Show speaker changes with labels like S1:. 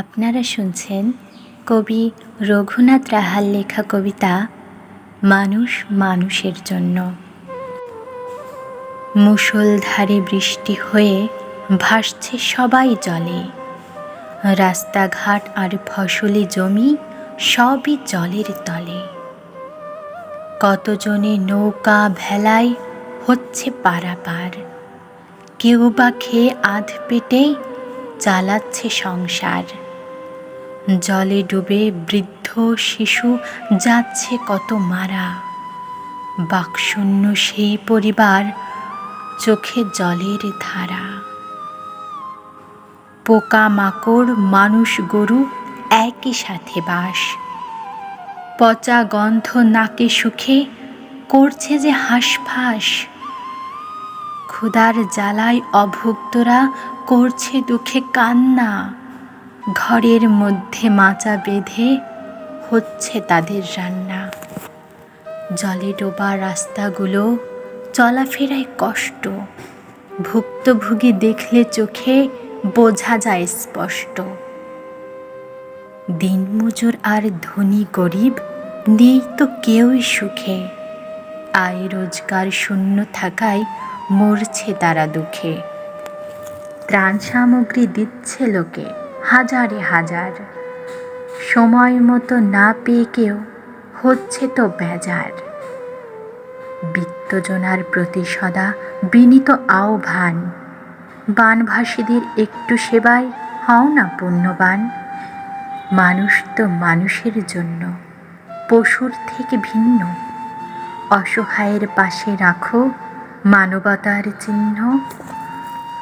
S1: আপনারা শুনছেন কবি রঘুনাথ রাহার লেখা কবিতা মানুষ মানুষের জন্য। মুষলধারে বৃষ্টি হয়ে ভাসছে সবাই জলে, রাস্তাঘাট আর ফসলি জমি সবই জলের তলে। কতজনে নৌকা ভেলায় হচ্ছে পারাপার, কেউ বা খেয়ে আধ পেটেই চালাচ্ছে সংসার। জলে ডুবে বৃদ্ধ শিশু যাচ্ছে কত মারা, বাকশূন্য সেই পরিবার চোখে জলের ধারা। পোকা মাকড় মানুষ গরু একই সাথে বাস, পচা গন্ধ নাকে সুখে করছে যে হাঁসফাঁস। ক্ষুধার জ্বালায় অভুক্তরা করছে দুঃখে কান্না, ঘরের মধ্যে মাচা বেঁধে হচ্ছে তাদের রান্না। জলে ডোবা রাস্তাগুলো চলাফেরায় কষ্ট, ভুক্তভোগী দেখলে চোখে বোঝা যায় স্পষ্ট। দিনমজুর আর ধনী গরিব নেই তো কেউই সুখে, আয় রোজগার শূন্য থাকায় মরছে তারা দুঃখে। ত্রাণ সামগ্রী দিচ্ছে লোকে হাজারে হাজার, সময় মতো না পেয়ে কেউ হচ্ছে তো বেজার। বিত্তজনার প্রতি সদা বিনীত আহ্বান, বানভাসীদের একটু সেবায় হও না পুণ্যবান। মানুষ তো মানুষের জন্য, পশুর থেকে ভিন্ন। অসহায়ের পাশে রাখো মানবতার চিহ্ন।